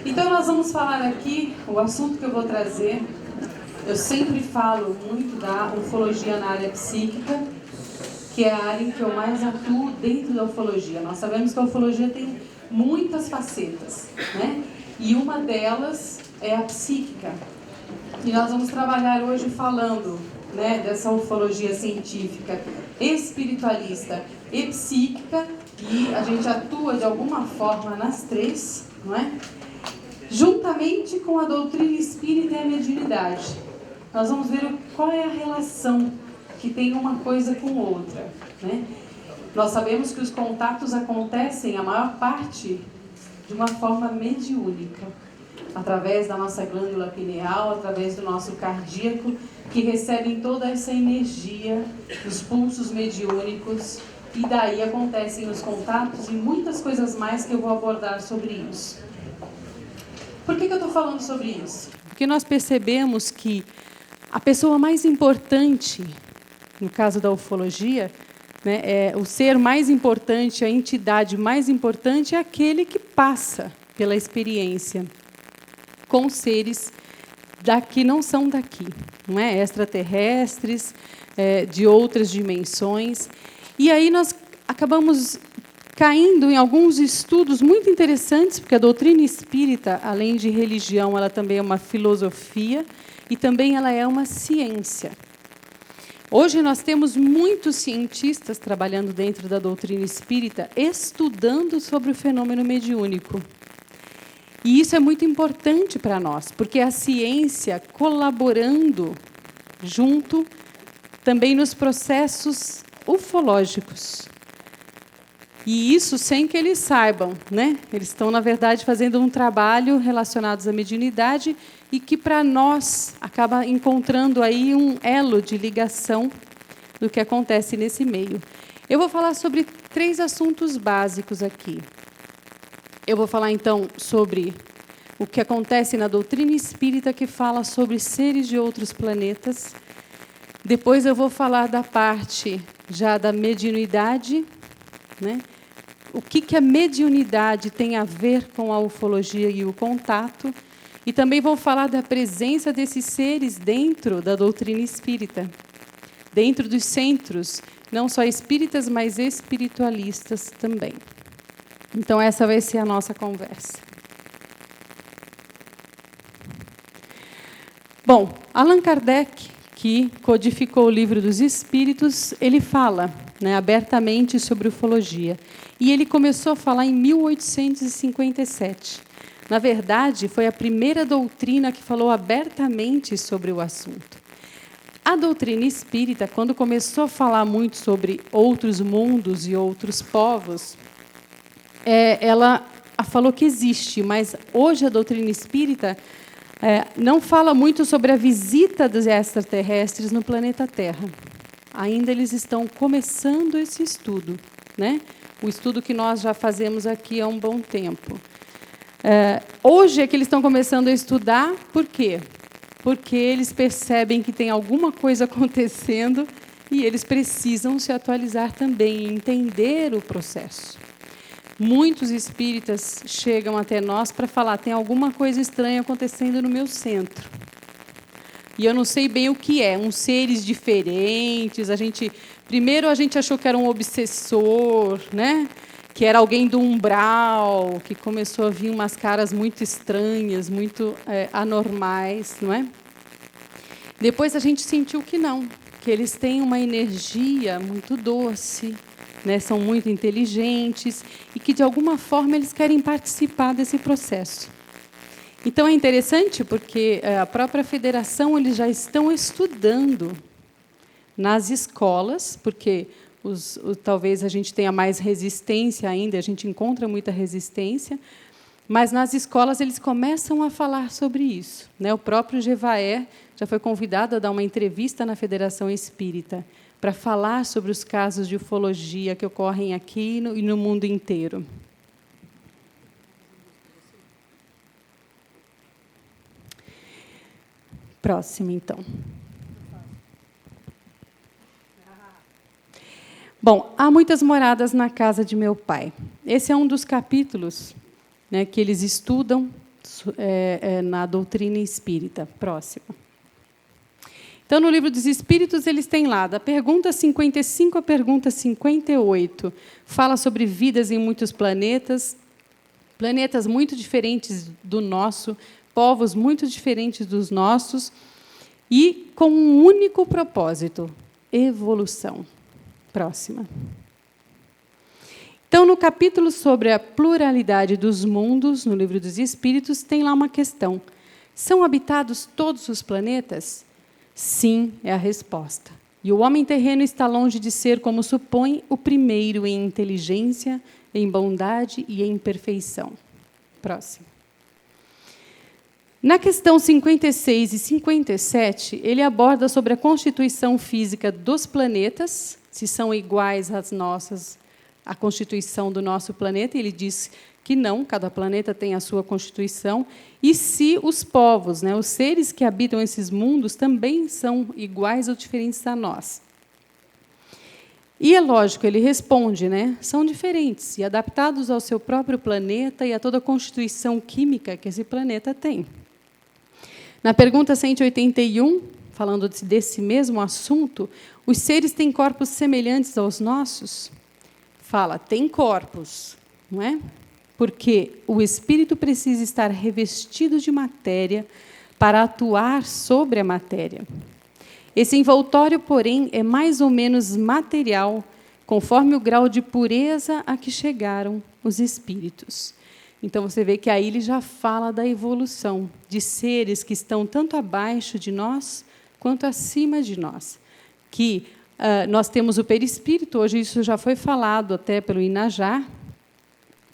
Então nós vamos falar aqui, o assunto que eu vou trazer, eu sempre falo muito da ufologia na área psíquica, que é a área em que eu mais atuo dentro da ufologia. Nós sabemos que a ufologia tem muitas facetas, né? E uma delas é a psíquica. E nós vamos trabalhar hoje falando, né, dessa ufologia científica, espiritualista e psíquica, e a gente atua de alguma forma nas três, não é? Juntamente com a doutrina espírita e a mediunidade. Nós vamos ver qual é a relação que tem uma coisa com outra, né? Nós sabemos que os contatos acontecem, a maior parte, de uma forma mediúnica, através da nossa glândula pineal, através do nosso cardíaco, que recebem toda essa energia dos pulsos mediúnicos, e daí acontecem os contatos e muitas coisas mais que eu vou abordar sobre isso. Por que eu estou falando sobre isso? Porque nós percebemos que a pessoa mais importante, no caso da ufologia, né, o ser mais importante, a entidade mais importante é aquele que passa pela experiência com seres que não são daqui, não é? Extraterrestres, de outras dimensões. E aí nós acabamos caindo em alguns estudos muito interessantes, porque a doutrina espírita, além de religião, ela também é uma filosofia e também ela é uma ciência. Hoje nós temos muitos cientistas trabalhando dentro da doutrina espírita, estudando sobre o fenômeno mediúnico. E isso é muito importante para nós, porque a ciência colaborando junto também nos processos ufológicos. E isso sem que eles saibam, né? Eles estão, na verdade, fazendo um trabalho relacionado à mediunidade e que, para nós, acaba encontrando aí um elo de ligação do que acontece nesse meio. Eu vou falar sobre 3 assuntos básicos aqui. Eu vou falar, então, sobre o que acontece na doutrina espírita, que fala sobre seres de outros planetas. Depois eu vou falar da parte já da mediunidade, né? O que a mediunidade tem a ver com a ufologia e o contato. E também vou falar da presença desses seres dentro da doutrina espírita, dentro dos centros, não só espíritas, mas espiritualistas também. Então, essa vai ser a nossa conversa. Bom, Allan Kardec, que codificou o Livro dos Espíritos, ele fala, né, abertamente sobre ufologia. E ele começou a falar em 1857. Na verdade, foi a primeira doutrina que falou abertamente sobre o assunto. A doutrina espírita, quando começou a falar muito sobre outros mundos e outros povos, ela falou que existe, mas hoje a doutrina espírita não fala muito sobre a visita dos extraterrestres no planeta Terra. Ainda eles estão começando esse estudo, né? O estudo que nós já fazemos aqui há um bom tempo. Hoje é que eles estão começando a estudar, por quê? Porque eles percebem que tem alguma coisa acontecendo e eles precisam se atualizar também, entender o processo. Muitos espíritas chegam até nós para falar, tem alguma coisa estranha acontecendo no meu centro. E eu não sei bem o que é, uns seres diferentes. Primeiro a gente achou que era um obsessor, né? Que era alguém do umbral, que começou a vir umas caras muito estranhas, muito anormais, não é? Depois a gente sentiu que não, que eles têm uma energia muito doce, né? São muito inteligentes e que, de alguma forma, eles querem participar desse processo. Então, é interessante porque a própria federação eles já estão estudando nas escolas, porque talvez a gente tenha mais resistência ainda, a gente encontra muita resistência, mas nas escolas eles começam a falar sobre isso, né? O próprio Gevaer já foi convidado a dar uma entrevista na Federação Espírita para falar sobre os casos de ufologia que ocorrem aqui e no mundo inteiro. Próximo, então. Bom, há muitas moradas na casa de meu pai. Esse é um dos capítulos, né, que eles estudam na doutrina espírita. Próximo. Então, no Livro dos Espíritos, eles têm lá, da pergunta 55 à pergunta 58, fala sobre vidas em muitos planetas, planetas muito diferentes do nosso, povos muito diferentes dos nossos, e com um único propósito: evolução. Próxima. Então, no capítulo sobre a pluralidade dos mundos, no Livro dos Espíritos, tem lá uma questão: são habitados todos os planetas? Sim, é a resposta. E o homem terreno está longe de ser, como supõe, o primeiro em inteligência, em bondade e em perfeição. Próximo. Na questão 56 e 57, ele aborda sobre a constituição física dos planetas, se são iguais às nossas, a constituição do nosso planeta. Ele diz que não, cada planeta tem a sua constituição, e se os povos, os seres que habitam esses mundos, também são iguais ou diferentes a nós. E é lógico, ele responde, são diferentes e adaptados ao seu próprio planeta e a toda a constituição química que esse planeta tem. Na pergunta 181, falando desse mesmo assunto, os seres têm corpos semelhantes aos nossos? Fala, tem corpos, não é? Porque o espírito precisa estar revestido de matéria para atuar sobre a matéria. Esse envoltório, porém, é mais ou menos material, conforme o grau de pureza a que chegaram os espíritos. Então, você vê que aí ele já fala da evolução, de seres que estão tanto abaixo de nós, quanto acima de nós. Que nós temos o perispírito, hoje isso já foi falado até pelo Inajá,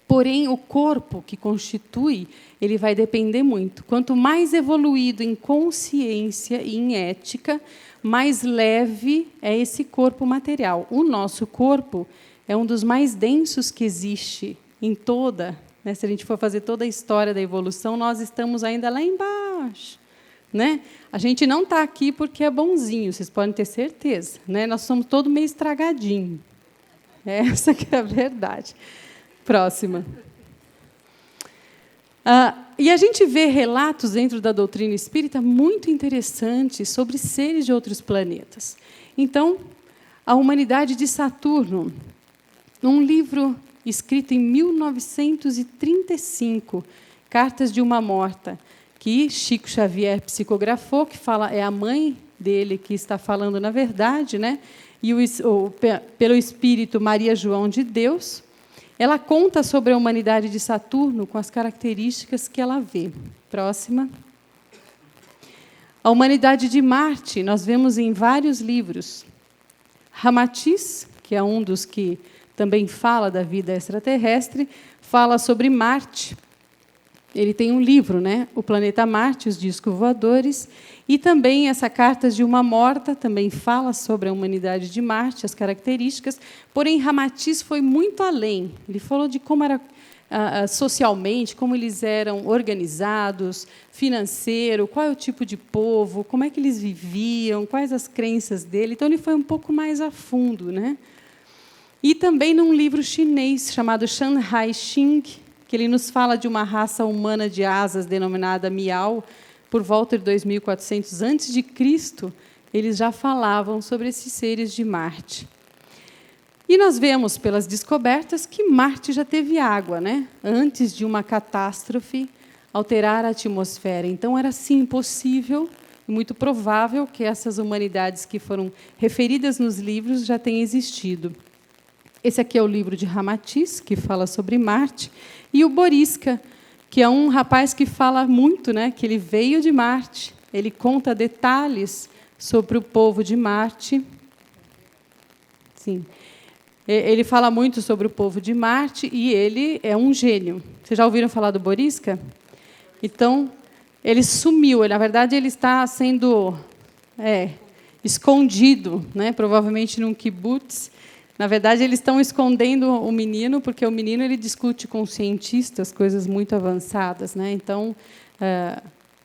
porém, o corpo que constitui, ele vai depender muito. Quanto mais evoluído em consciência e em ética, mais leve é esse corpo material. O nosso corpo é um dos mais densos que existe em toda, se a gente for fazer toda a história da evolução, nós estamos ainda lá embaixo. A gente não está aqui porque é bonzinho, vocês podem ter certeza. Nós somos todos meio estragadinhos. Essa que é a verdade. Próxima. E a gente vê relatos dentro da doutrina espírita muito interessantes sobre seres de outros planetas. Então, a humanidade de Saturno, num livro escrito em 1935, Cartas de uma Morta, que Chico Xavier psicografou, que fala, é a mãe dele que está falando na verdade, e pelo Espírito Maria João de Deus. Ela conta sobre a humanidade de Saturno com as características que ela vê. Próxima. A humanidade de Marte, nós vemos em vários livros. Ramatiz, que é um dos que também fala da vida extraterrestre, fala sobre Marte. Ele tem um livro, O Planeta Marte, os Discos Voadores, e também essa Cartas de uma Morta também fala sobre a humanidade de Marte, as características, porém Ramatiz foi muito além. Ele falou de como era socialmente, como eles eram organizados, financeiro, qual é o tipo de povo, como é que eles viviam, quais as crenças dele. Então, ele foi um pouco mais a fundo. E também num livro chinês chamado Shanhai Xing, que ele nos fala de uma raça humana de asas denominada Miao, por volta de 2400 a.C., eles já falavam sobre esses seres de Marte. E nós vemos, pelas descobertas, que Marte já teve água, antes de uma catástrofe alterar a atmosfera. Então, era, sim, possível, muito provável, que essas humanidades que foram referidas nos livros já tenham existido. Esse aqui é o livro de Ramatiz, que fala sobre Marte, e o Borisca, que é um rapaz que fala muito, que ele veio de Marte, ele conta detalhes sobre o povo de Marte. Sim. Ele fala muito sobre o povo de Marte e ele é um gênio. Vocês já ouviram falar do Borisca? Então, ele sumiu. Na verdade, ele está sendo escondido, provavelmente num kibbutz. Na verdade, eles estão escondendo o menino, porque o menino ele discute com cientistas coisas muito avançadas. Então,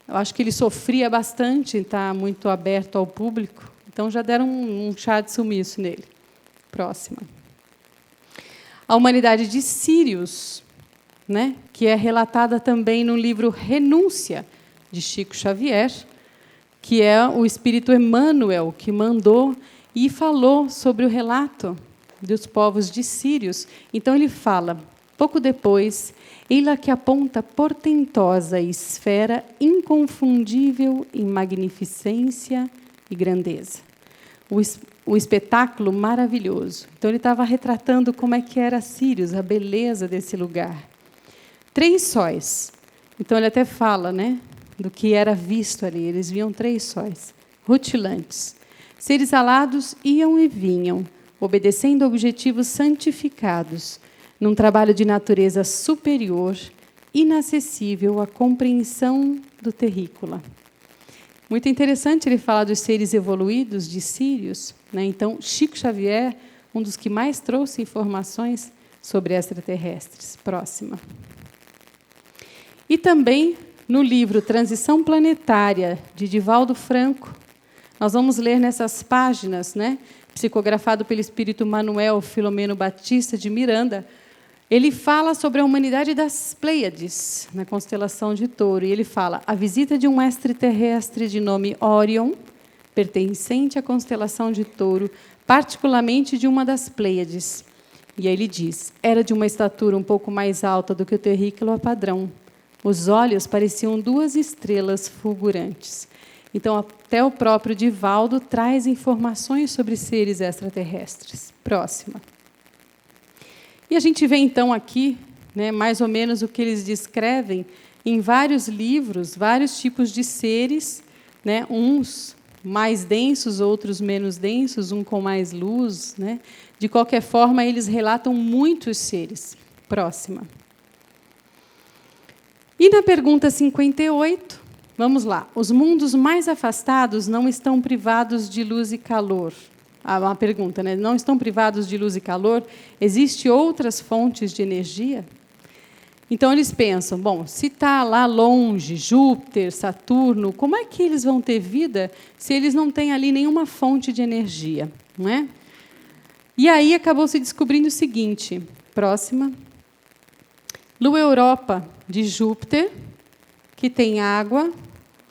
eu acho que ele sofria bastante, está muito aberto ao público. Então, já deram um chá de sumiço nele. Próxima. A humanidade de Sírius, né, que é relatada também no livro Renúncia, de Chico Xavier, que é o Espírito Emmanuel que mandou e falou sobre o relato dos povos de Sírios. Então, ele fala, pouco depois, eis-lá que aponta portentosa esfera inconfundível em magnificência e grandeza. O espetáculo maravilhoso. Então, ele estava retratando como é que era Sírios, a beleza desse lugar. 3 sóis. Então, ele até fala, né, do que era visto ali. Eles viam 3 sóis, rutilantes. Seres alados iam e vinham, obedecendo a objetivos santificados, num trabalho de natureza superior, inacessível à compreensão do terrícola. Muito interessante ele falar dos seres evoluídos de Sírios, né? Então, Chico Xavier, um dos que mais trouxe informações sobre extraterrestres. Próxima. E também, no livro Transição Planetária, de Divaldo Franco, nós vamos ler nessas páginas, né, psicografado pelo espírito Manuel Filomeno Batista de Miranda, ele fala sobre a humanidade das Pleiades, na constelação de Touro. E ele fala, a visita de um extraterrestre de nome Órion, pertencente à constelação de Touro, particularmente de uma das Pleiades. E aí ele diz, era de uma estatura um pouco mais alta do que o terrícola padrão. Os olhos pareciam 2 estrelas fulgurantes. Então, até o próprio Divaldo traz informações sobre seres extraterrestres. Próxima. E a gente vê, então, aqui, né, mais ou menos o que eles descrevem em vários livros, vários tipos de seres, né, uns mais densos, outros menos densos, um com mais luz. Né? De qualquer forma, eles relatam muitos seres. Próxima. E na pergunta 58, vamos lá. Os mundos mais afastados não estão privados de luz e calor. Uma pergunta, né? Não estão privados de luz e calor? Existem outras fontes de energia? Então, eles pensam, bom, se está lá longe, Júpiter, Saturno, como é que eles vão ter vida se eles não têm ali nenhuma fonte de energia? Não é? E aí acabou se descobrindo o seguinte, próxima. Lua Europa de Júpiter, que tem água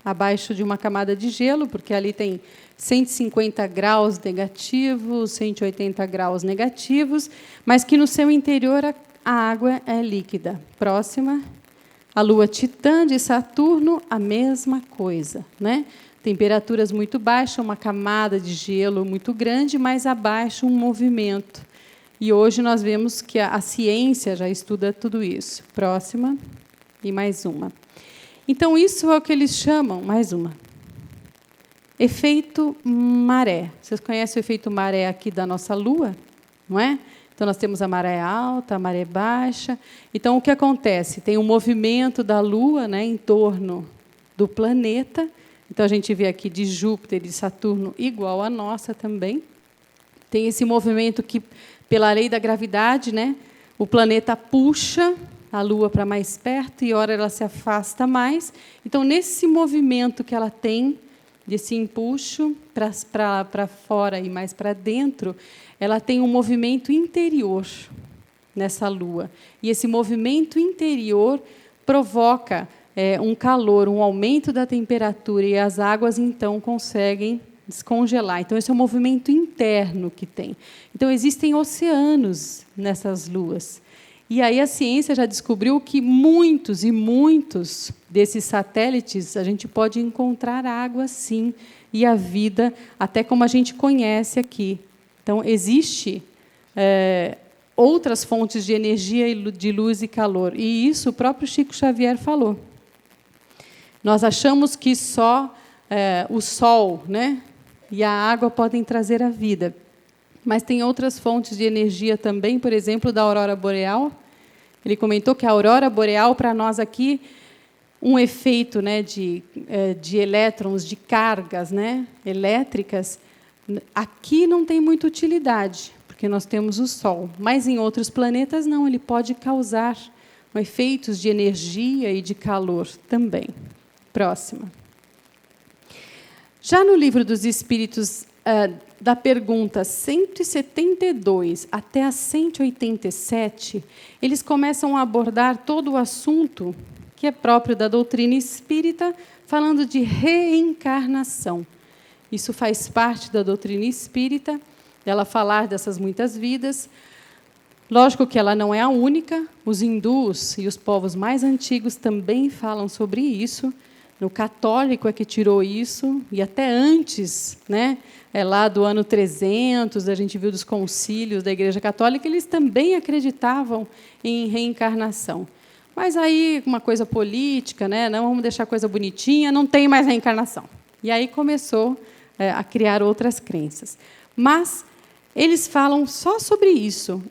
abaixo de uma camada de gelo, porque ali tem 150 graus negativos, 180 graus negativos, mas que no seu interior a água é líquida. Próxima. A Lua Titã de Saturno, a mesma coisa. Né? Temperaturas muito baixas, uma camada de gelo muito grande, mas abaixo um movimento. E hoje nós vemos que a ciência já estuda tudo isso. Próxima. E mais uma. Então, isso é o que eles chamam, mais uma, efeito maré. Vocês conhecem o efeito maré aqui da nossa Lua? Não é? Então, nós temos a maré alta, a maré baixa. Então, o que acontece? Tem um movimento da Lua, né, em torno do planeta. Então, a gente vê aqui de Júpiter e de Saturno igual a nossa também. Tem esse movimento que, pela lei da gravidade, né, o planeta puxa a Lua para mais perto e, ora, ela se afasta mais. Então, nesse movimento que ela tem, desse empuxo para fora e mais para dentro, ela tem um movimento interior nessa Lua. E esse movimento interior provoca um calor, um aumento da temperatura, e as águas, então, conseguem descongelar. Então, esse é o movimento interno que tem. Então, existem oceanos nessas luas. E aí a ciência já descobriu que muitos e muitos desses satélites a gente pode encontrar água, sim, e a vida, até como a gente conhece aqui. Então, existe outras fontes de energia, de luz e calor. E isso o próprio Chico Xavier falou. Nós achamos que só o Sol, né, e a água podem trazer a vida. Mas tem outras fontes de energia também, por exemplo, da aurora boreal. Ele comentou que a aurora boreal, para nós aqui, um efeito, né, de elétrons, de cargas, né, elétricas, aqui não tem muita utilidade, porque nós temos o Sol. Mas em outros planetas, não, ele pode causar efeitos de energia e de calor também. Próxima. Já no livro dos Espíritos da pergunta 172 até a 187, eles começam a abordar todo o assunto que é próprio da doutrina espírita, falando de reencarnação. Isso faz parte da doutrina espírita, ela falar dessas muitas vidas. Lógico que ela não é a única, os hindus e os povos mais antigos também falam sobre isso. O católico é que tirou isso, e até antes, né, lá do ano 300, a gente viu dos concílios da Igreja Católica, eles também acreditavam em reencarnação. Mas aí, uma coisa política, né, não vamos deixar a coisa bonitinha, não tem mais reencarnação. E aí começou a criar outras crenças. Mas eles falam só sobre isso,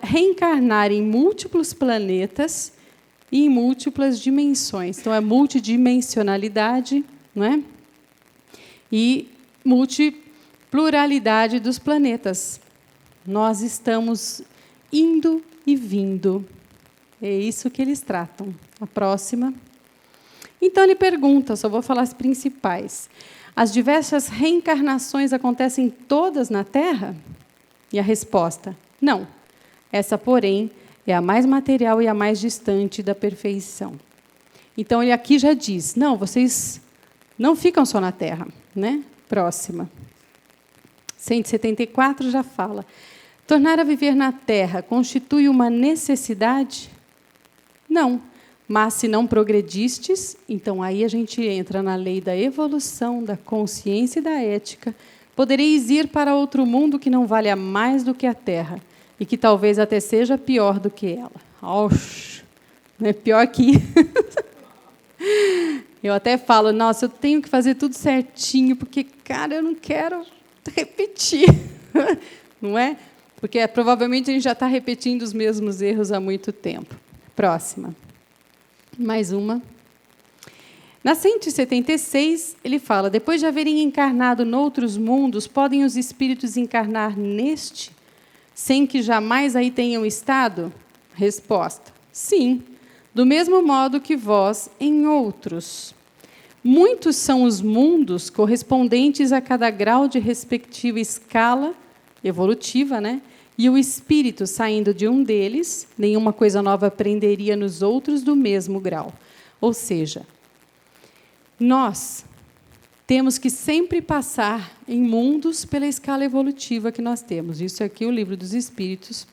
reencarnar em múltiplos planetas e em múltiplas dimensões. Então, é multidimensionalidade, não é? E multipluralidade dos planetas. Nós estamos indo e vindo. É isso que eles tratam. A próxima. Então, ele pergunta, só vou falar as principais. As diversas reencarnações acontecem todas na Terra? E a resposta, não. Essa, porém, é a mais material e a mais distante da perfeição. Então, ele aqui já diz, não, vocês não ficam só na Terra. Né? Próxima. 174 já fala. Tornar a viver na Terra constitui uma necessidade? Não. Mas, se não progredistes, então aí a gente entra na lei da evolução, da consciência e da ética. Podereis ir para outro mundo que não valha mais do que a Terra, e que talvez até seja pior do que ela. Oxi, não é pior que... Eu até falo, nossa, eu tenho que fazer tudo certinho, porque, cara, eu não quero repetir. Não é? Porque provavelmente a gente já está repetindo os mesmos erros há muito tempo. Próxima. Mais uma. Na 176, ele fala, depois de haverem encarnado noutros mundos, podem os espíritos encarnar neste, sem que jamais aí tenham estado? Resposta, sim, do mesmo modo que vós em outros. Muitos são os mundos correspondentes a cada grau de respectiva escala evolutiva, né? E o espírito, saindo de um deles, nenhuma coisa nova aprenderia nos outros do mesmo grau. Ou seja, nós temos que sempre passar em mundos pela escala evolutiva que nós temos. Isso aqui o Livro dos Espíritos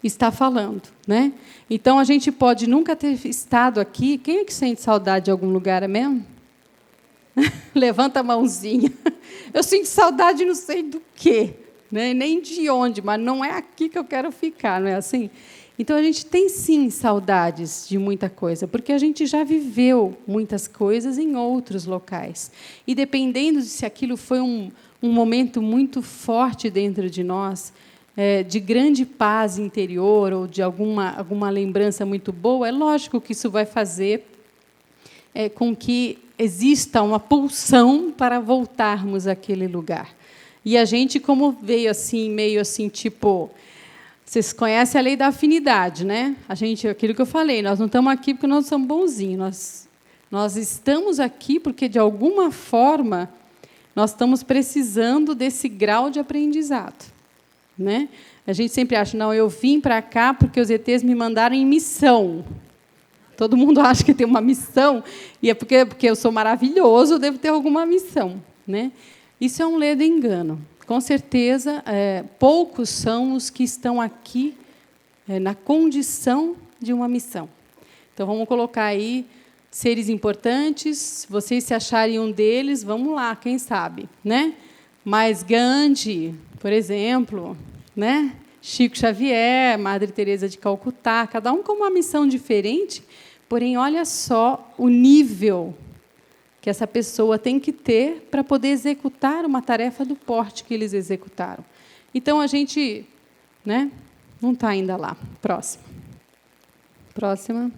está falando. Né? Então, a gente pode nunca ter estado aqui. Quem é que sente saudade de algum lugar mesmo? Levanta a mãozinha. Eu sinto saudade não sei do quê. Né? Nem de onde, mas não é aqui que eu quero ficar, não é assim? Então, a gente tem, sim, saudades de muita coisa, porque a gente já viveu muitas coisas em outros locais. E, dependendo de se aquilo foi um momento muito forte dentro de nós, de grande paz interior, ou de alguma lembrança muito boa, é lógico que isso vai fazer com que exista uma pulsão para voltarmos àquele lugar. E a gente, como veio assim, meio assim, tipo... Vocês conhecem a lei da afinidade, né? A gente, aquilo que eu falei, nós não estamos aqui porque nós somos bonzinhos. Nós estamos aqui porque, de alguma forma, nós estamos precisando desse grau de aprendizado. Né? A gente sempre acha, não, eu vim para cá porque os ETs me mandaram em missão. Todo mundo acha que tem uma missão, e é porque eu sou maravilhoso, eu devo ter alguma missão. Né? Isso é um ledo engano. Com certeza, poucos são os que estão aqui na condição de uma missão. Então, vamos colocar aí seres importantes. Se vocês se acharem um deles, vamos lá, quem sabe. Né? Mas Gandhi, por exemplo, né? Chico Xavier, Madre Teresa de Calcutá, cada um com uma missão diferente, porém, olha só o nível que essa pessoa tem que ter para poder executar uma tarefa do porte que eles executaram. Então, a gente, né, não está ainda lá. Próxima. Próxima.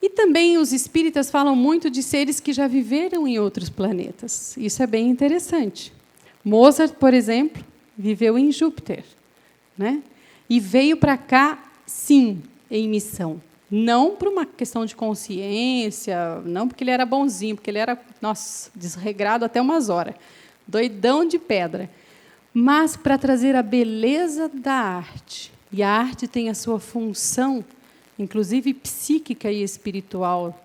E também os espíritas falam muito de seres que já viveram em outros planetas. Isso é bem interessante. Mozart, por exemplo, viveu em Júpiter. Né? E veio para cá, sim, em missão. Não por uma questão de consciência, não porque ele era bonzinho, porque ele era, nossa, desregrado até umas horas. doidão de pedra, mas para trazer a beleza da arte. E a arte tem a sua função, inclusive psíquica e espiritual,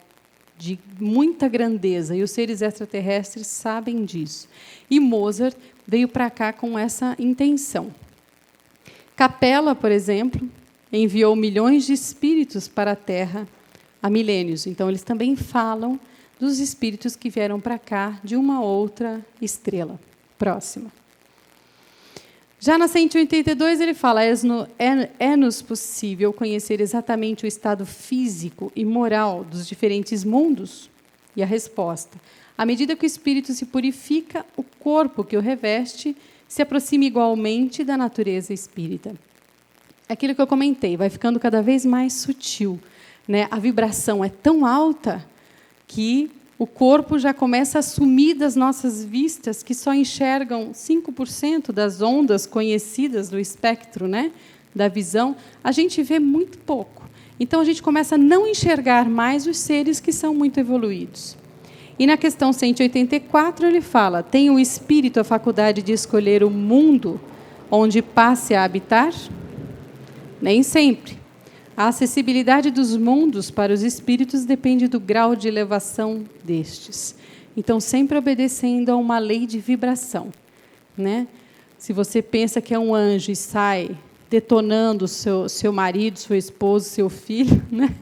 de muita grandeza, e os seres extraterrestres sabem disso. E Mozart veio para cá com essa intenção. Capella, por exemplo, enviou milhões de espíritos para a Terra há milênios. Então, eles também falam dos espíritos que vieram para cá de uma outra estrela próxima. Já na 182, ele fala: é-nos possível conhecer exatamente o estado físico e moral dos diferentes mundos? E a resposta: à medida que o espírito se purifica, o corpo que o reveste se aproxima igualmente da natureza espírita. Aquilo que eu comentei, vai ficando cada vez mais sutil, né? A vibração é tão alta que o corpo já começa a sumir das nossas vistas, que só enxergam 5% das ondas conhecidas do espectro, né, da visão. A gente vê muito pouco. Então, a gente começa a não enxergar mais os seres que são muito evoluídos. E, na questão 184, ele fala: tem o espírito a faculdade de escolher o mundo onde passe a habitar? Nem sempre. A acessibilidade dos mundos para os espíritos depende do grau de elevação destes. Então, sempre obedecendo a uma lei de vibração, né? Se você pensa que é um anjo e sai detonando seu marido, seu esposo, seu filho, né?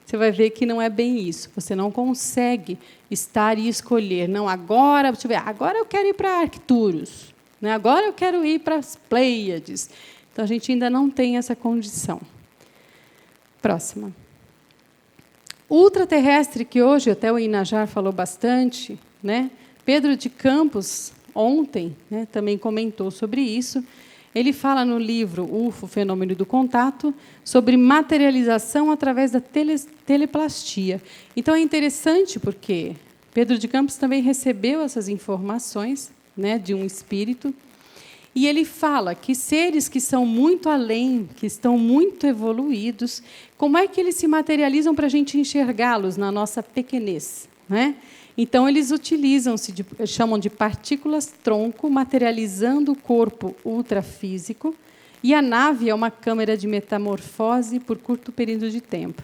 Você vai ver que não é bem isso. Você não consegue estar e escolher. Não, agora, deixa eu ver, agora eu quero ir para Arcturus, né? Agora eu quero ir para as Pleiades. Então, a gente ainda não tem essa condição. Próxima. Ultraterrestre, que hoje até o Inajar falou bastante, né? Pedro de Campos, ontem, né, também comentou sobre isso. Ele fala no livro UFO, Fenômeno do Contato, sobre materialização através da teleplastia. Então, é interessante porque Pedro de Campos também recebeu essas informações, né, de um espírito. E ele fala que seres que são muito além, que estão muito evoluídos, como é que eles se materializam para a gente enxergá-los na nossa pequenez, né? Então, eles chamam de partículas-tronco, materializando o corpo ultrafísico, e a nave é uma câmara de metamorfose por curto período de tempo.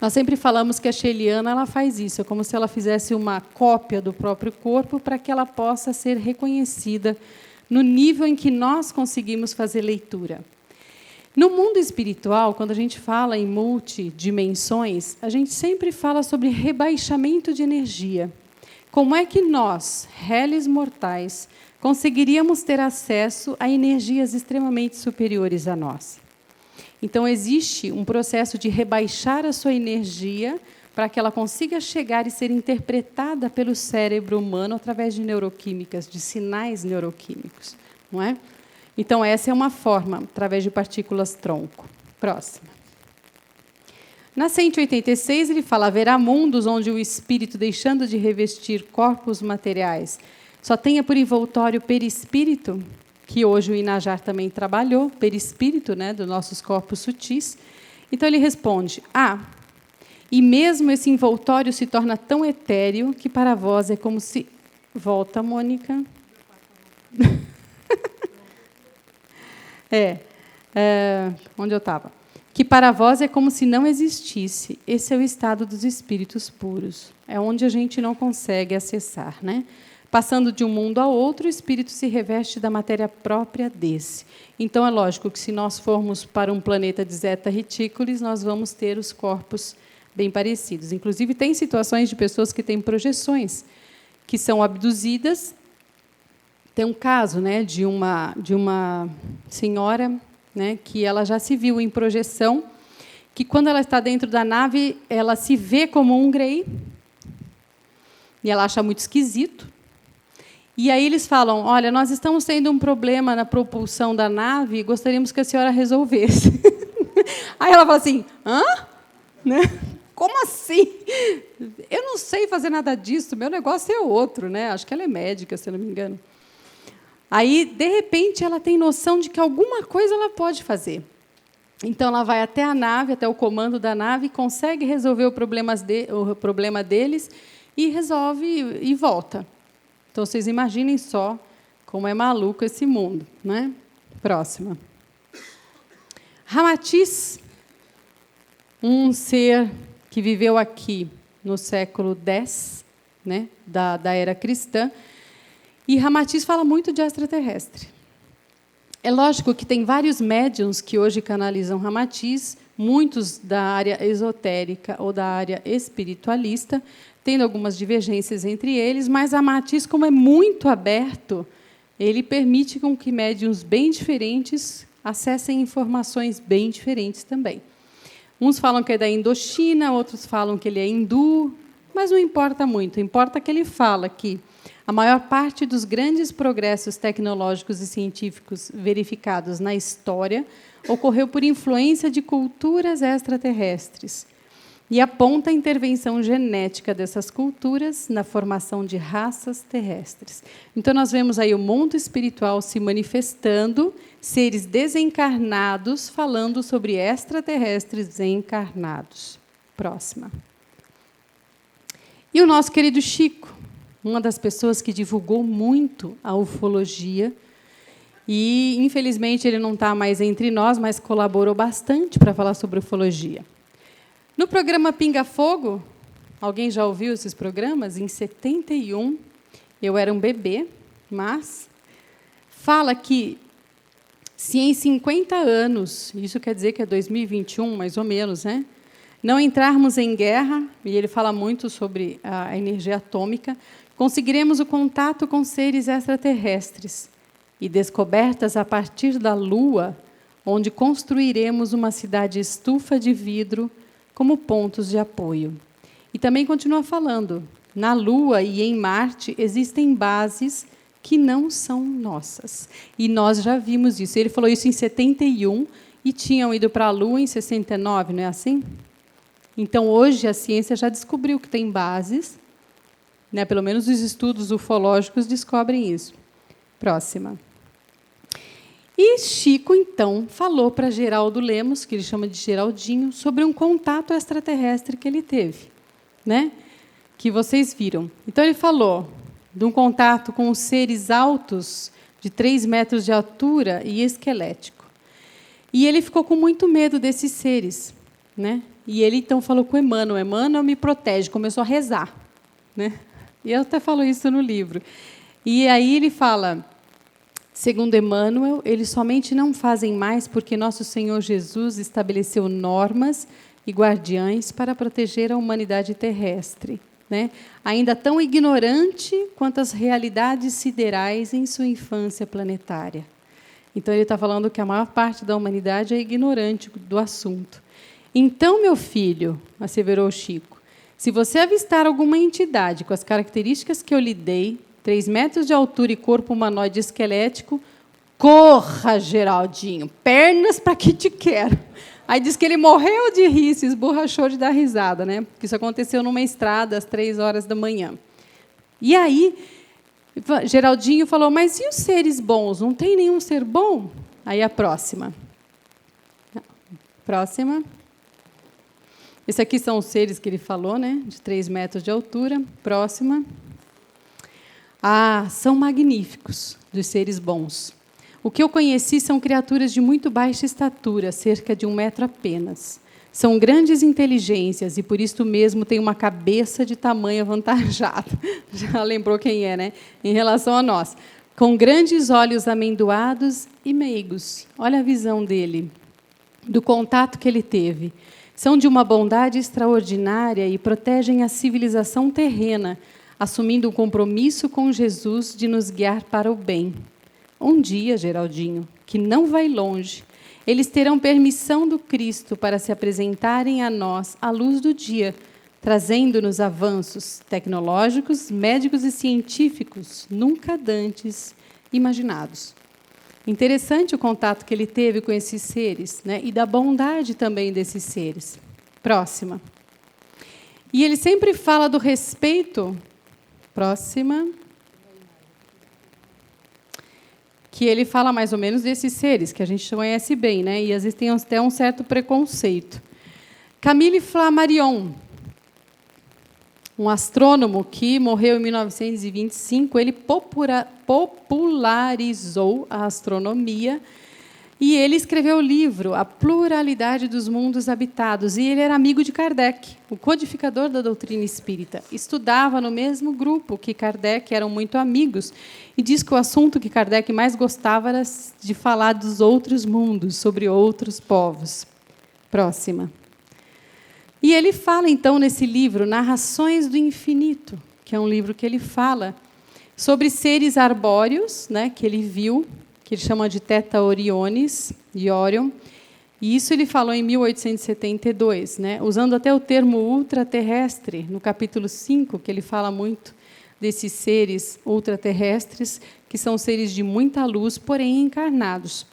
Nós sempre falamos que a Sheliana ela faz isso, é como se ela fizesse uma cópia do próprio corpo para que ela possa ser reconhecida no nível em que nós conseguimos fazer leitura. No mundo espiritual, quando a gente fala em multidimensões, a gente sempre fala sobre rebaixamento de energia. Como é que nós, réis mortais, conseguiríamos ter acesso a energias extremamente superiores a nós? Então, existe um processo de rebaixar a sua energia para que ela consiga chegar e ser interpretada pelo cérebro humano através de neuroquímicas, de sinais neuroquímicos, não é? Então, essa é uma forma, através de partículas-tronco. Próxima. Na 186, ele fala: haverá mundos onde o espírito, deixando de revestir corpos materiais, só tenha por envoltório perispírito, que hoje o Inajar também trabalhou, perispírito, né, dos nossos corpos sutis. Então, ele responde: e mesmo esse envoltório se torna tão etéreo que para vós é como se... Volta, Mônica. Onde eu estava? Que para vós é como se não existisse. Esse é o estado dos espíritos puros. É onde a gente não consegue acessar, né? Passando de um mundo a outro, o espírito se reveste da matéria própria desse. Então, é lógico que, se nós formos para um planeta de Zeta Retículos, nós vamos ter os corpos bem parecidos. Inclusive, tem situações de pessoas que têm projeções, que são abduzidas. Tem um caso, né, de uma senhora, né, que ela já se viu em projeção, que, quando ela está dentro da nave, ela se vê como um Grey, e ela acha muito esquisito. E aí eles falam: olha, nós estamos tendo um problema na propulsão da nave e gostaríamos que a senhora resolvesse. Aí ela fala assim: hã? Né? Como assim? Eu não sei fazer nada disso, meu negócio é outro, né? Acho que ela é médica, se não me engano. Aí, de repente, ela tem noção de que alguma coisa ela pode fazer. Então, ela vai até a nave, até o comando da nave, consegue resolver o problema deles e resolve e volta. Então, vocês imaginem só como é maluco esse mundo, né? Próxima. Ramatiz, um ser que viveu aqui no século X, né, da era cristã, e Ramatiz fala muito de extraterrestre. É lógico que tem vários médiuns que hoje canalizam Ramatiz, muitos da área esotérica ou da área espiritualista, tendo algumas divergências entre eles, mas Ramatiz, como é muito aberto, ele permite com que médiuns bem diferentes acessem informações bem diferentes também. Uns falam que é da Indochina, outros falam que ele é hindu, mas não importa muito. Importa que ele fala que a maior parte dos grandes progressos tecnológicos e científicos verificados na história ocorreu por influência de culturas extraterrestres e aponta a intervenção genética dessas culturas na formação de raças terrestres. Então, nós vemos aí o mundo espiritual se manifestando, seres desencarnados falando sobre extraterrestres encarnados. Próxima. E o nosso querido Chico, uma das pessoas que divulgou muito a ufologia, e, infelizmente, ele não está mais entre nós, mas colaborou bastante para falar sobre ufologia. No programa Pinga Fogo, alguém já ouviu esses programas? Em 71, eu era um bebê, mas fala que se em 50 anos, isso quer dizer que é 2021, mais ou menos, né? Não entrarmos em guerra, e ele fala muito sobre a energia atômica, conseguiremos o contato com seres extraterrestres e descobertas a partir da Lua, onde construiremos uma cidade estufa de vidro como pontos de apoio. E também continua falando, na Lua e em Marte existem bases que não são nossas. E nós já vimos isso. Ele falou isso em 71 e tinham ido para a Lua em 69, não é assim? Então, hoje, a ciência já descobriu que tem bases, né, pelo menos os estudos ufológicos descobrem isso. Próxima. E Chico, então, falou para Geraldo Lemos, que ele chama de Geraldinho, sobre um contato extraterrestre que ele teve, né, que vocês viram. Então, ele falou de um contato com seres altos, de 3 metros de altura e esquelético. E ele ficou com muito medo desses seres, né? E ele, então, falou com Emmanuel. Emmanuel me protege, começou a rezar, né? E eu até falo isso no livro. E aí ele fala, segundo Emmanuel, eles somente não fazem mais porque nosso Senhor Jesus estabeleceu normas e guardiães para proteger a humanidade terrestre, né? Ainda tão ignorante quanto as realidades siderais em sua infância planetária. Então, ele está falando que a maior parte da humanidade é ignorante do assunto. Então, meu filho, asseverou Chico, se você avistar alguma entidade com as características que eu lhe dei, 3 metros de altura e corpo humanoide esquelético, corra, Geraldinho, pernas para que te quero. Aí diz que ele morreu de rir, se esborrachou de dar risada, né? Porque isso aconteceu numa estrada às 3 horas da manhã. E aí, Geraldinho falou, mas e os seres bons? Não tem nenhum ser bom? Aí a próxima. Próxima. Esses aqui são os seres que ele falou, né? De 3 metros de altura. Próxima. Ah, são magníficos, dos seres bons. O que eu conheci são criaturas de muito baixa estatura, cerca de 1 metro apenas. São grandes inteligências e, por isso mesmo, têm uma cabeça de tamanho avantajado. Já lembrou quem é, né? Em relação a nós. Com grandes olhos amendoados e meigos. Olha a visão dele, do contato que ele teve. São de uma bondade extraordinária e protegem a civilização terrena, assumindo um compromisso com Jesus de nos guiar para o bem. Um dia, Geraldinho, que não vai longe, eles terão permissão do Cristo para se apresentarem a nós à luz do dia, trazendo-nos avanços tecnológicos, médicos e científicos nunca dantes imaginados. Interessante o contato que ele teve com esses seres, né? E da bondade também desses seres. Próxima. E ele sempre fala do respeito. Próxima. Que ele fala mais ou menos desses seres, que a gente conhece bem, né? E às vezes tem até um certo preconceito. Camille Flammarion. um astrônomo que morreu em 1925, ele popularizou a astronomia e ele escreveu o livro A Pluralidade dos Mundos Habitados. E ele era amigo de Kardec, o codificador da doutrina espírita. Estudava no mesmo grupo que Kardec, eram muito amigos. E diz que o assunto que Kardec mais gostava era de falar dos outros mundos, sobre outros povos. Próxima. E ele fala, então, nesse livro, Narrações do Infinito, que é um livro que ele fala sobre seres arbóreos, né, que ele viu, que ele chama de Theta Orionis, de Orion, e isso ele falou em 1872, né, usando até o termo ultraterrestre, no capítulo 5, que ele fala muito desses seres ultraterrestres, que são seres de muita luz, porém encarnados.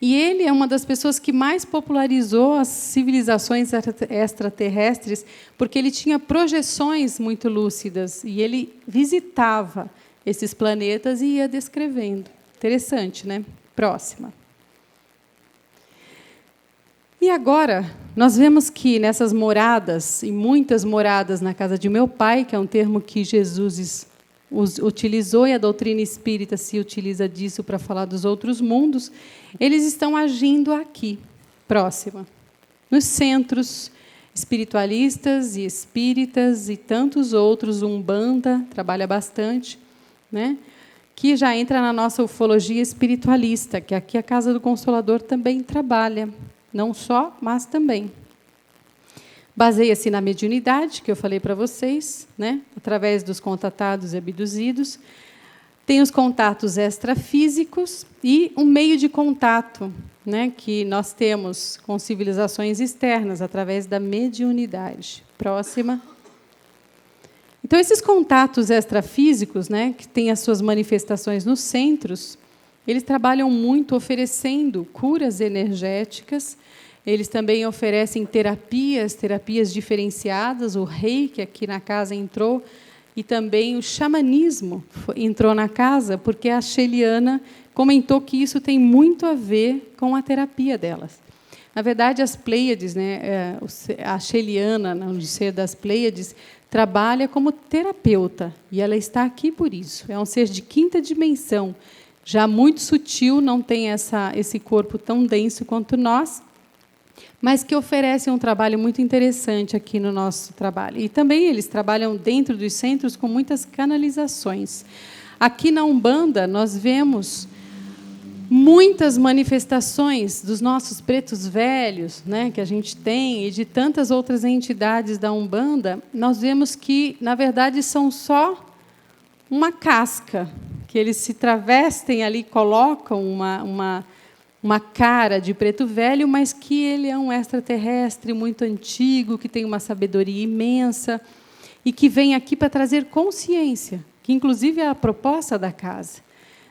E ele é uma das pessoas que mais popularizou as civilizações extraterrestres, porque ele tinha projeções muito lúcidas, e ele visitava esses planetas e ia descrevendo. Interessante, né? Próxima. E agora, nós vemos que nessas moradas, e muitas moradas na casa de meu pai, que é um termo que Jesus utilizou, e a doutrina espírita se utiliza disso para falar dos outros mundos, eles estão agindo aqui. Próxima. Nos centros espiritualistas e espíritas e tantos outros, Umbanda trabalha bastante, né? Que já entra na nossa ufologia espiritualista, que aqui a Casa do Consolador também trabalha, não só, mas também. Baseia-se na mediunidade, que eu falei para vocês, né? Através dos contatados e abduzidos. Tem os contatos extrafísicos e um meio de contato, né, que nós temos com civilizações externas, através da mediunidade. Próxima. Então, esses contatos extrafísicos, né, que têm as suas manifestações nos centros, eles trabalham muito oferecendo curas energéticas. Eles também oferecem terapias diferenciadas. O reiki aqui na casa entrou, e também o xamanismo entrou na casa, porque a Sheliana comentou que isso tem muito a ver com a terapia delas. Na verdade, as Pleiades, né, a Sheliana, no ser das Pleiades, trabalha como terapeuta, e ela está aqui por isso. É um ser de quinta dimensão, já muito sutil, não tem esse corpo tão denso quanto nós, mas que oferecem um trabalho muito interessante aqui no nosso trabalho. E também eles trabalham dentro dos centros com muitas canalizações. Aqui na Umbanda, nós vemos muitas manifestações dos nossos pretos velhos, né, que a gente tem, e de tantas outras entidades da Umbanda. Nós vemos que, na verdade, são só uma casca, que eles se travestem ali, colocam uma cara de preto velho, mas que ele é um extraterrestre muito antigo, que tem uma sabedoria imensa, e que vem aqui para trazer consciência, que, inclusive, é a proposta da casa,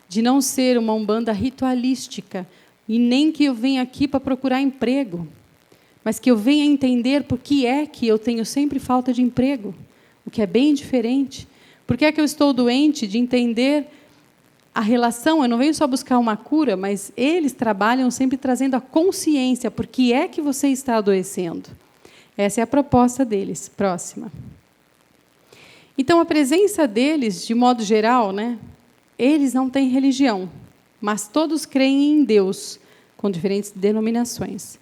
de não ser uma Umbanda ritualística, e nem que eu venha aqui para procurar emprego, mas que eu venha entender por que é que eu tenho sempre falta de emprego, o que é bem diferente. Por que é que eu estou doente? De entender a relação. Eu não venho só buscar uma cura, mas eles trabalham sempre trazendo a consciência, por que é que você está adoecendo. Essa é a proposta deles. Próxima. Então, a presença deles, de modo geral, né, eles não têm religião, mas todos creem em Deus, com diferentes denominações.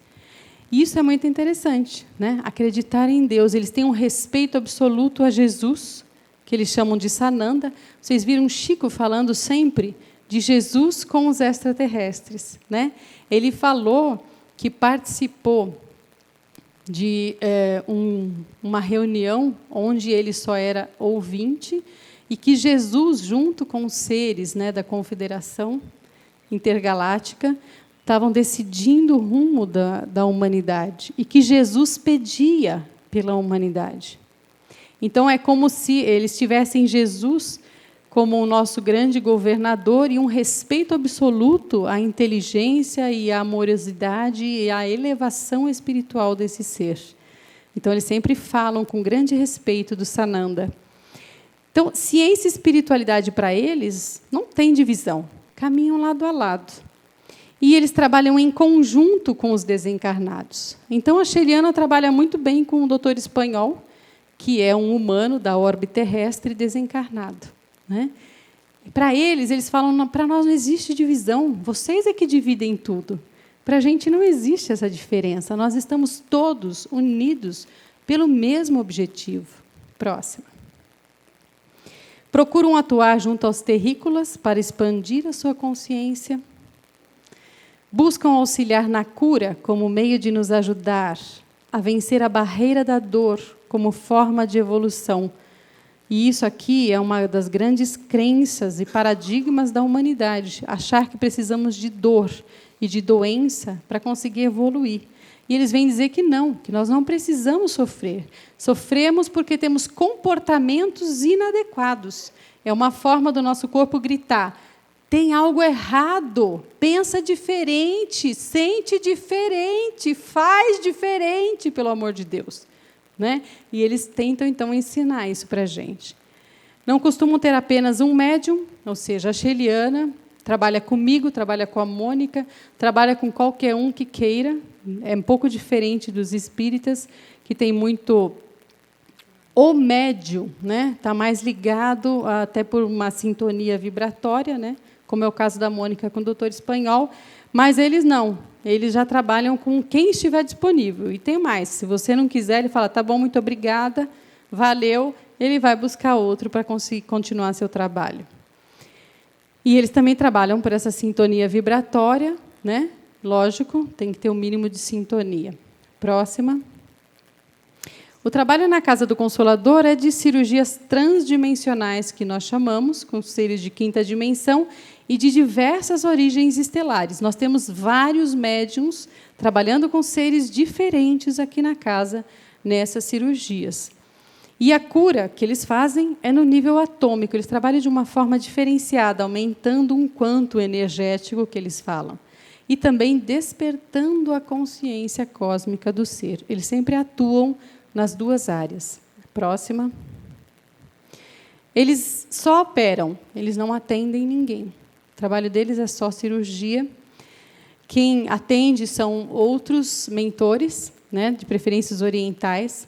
E isso é muito interessante, né? Acreditar em Deus. Eles têm um respeito absoluto a Jesus, que eles chamam de Sananda. Vocês viram Chico falando sempre de Jesus com os extraterrestres, né? Ele falou que participou de uma reunião onde ele só era ouvinte, e que Jesus, junto com os seres, né, da Confederação Intergaláctica, estavam decidindo o rumo da humanidade, e que Jesus pedia pela humanidade. Então, é como se eles tivessem Jesus como o nosso grande governador, e um respeito absoluto à inteligência e à amorosidade e à elevação espiritual desse ser. Então, eles sempre falam com grande respeito do Sananda. Então, ciência e espiritualidade, para eles, não tem divisão, caminham lado a lado. E eles trabalham em conjunto com os desencarnados. Então, a Sheliana trabalha muito bem com o doutor espanhol, que é um humano da órbita terrestre desencarnado, né? Para eles falam, para nós não existe divisão, vocês é que dividem tudo. Para a gente não existe essa diferença, nós estamos todos unidos pelo mesmo objetivo. Próxima. Procuram atuar junto aos terrícolas para expandir a sua consciência. Buscam auxiliar na cura como meio de nos ajudar a vencer a barreira da dor como forma de evolução. E isso aqui é uma das grandes crenças e paradigmas da humanidade, achar que precisamos de dor e de doença para conseguir evoluir. E eles vêm dizer que nós não precisamos sofrer. Sofremos porque temos comportamentos inadequados. É uma forma do nosso corpo gritar: tem algo errado, pensa diferente, sente diferente, faz diferente, pelo amor de Deus. Né? E eles tentam, então, ensinar isso para a gente. Não costumam ter apenas um médium, ou seja, a Sheliana trabalha comigo, trabalha com a Mônica, trabalha com qualquer um que queira. É um pouco diferente dos espíritas, que tem muito o médium, né? Está mais ligado até por uma sintonia vibratória, né? Como é o caso da Mônica com o doutor Espanhol, mas eles não. Eles já trabalham com quem estiver disponível. E tem mais, se você não quiser, ele fala, tá bom, muito obrigada, valeu, ele vai buscar outro para conseguir continuar seu trabalho. E eles também trabalham por essa sintonia vibratória, né? Lógico, tem que ter um mínimo de sintonia. Próxima. O trabalho na Casa do Consolador é de cirurgias transdimensionais, que nós chamamos, com seres de quinta dimensão, e de diversas origens estelares. Nós temos vários médiums trabalhando com seres diferentes aqui na casa, nessas cirurgias. E a cura que eles fazem é no nível atômico, eles trabalham de uma forma diferenciada, aumentando um quanto energético que eles falam. E também despertando a consciência cósmica do ser. Eles sempre atuam nas duas áreas. Próxima. Eles só operam, eles não atendem ninguém. O trabalho deles é só cirurgia. Quem atende são outros mentores, né, de preferências orientais.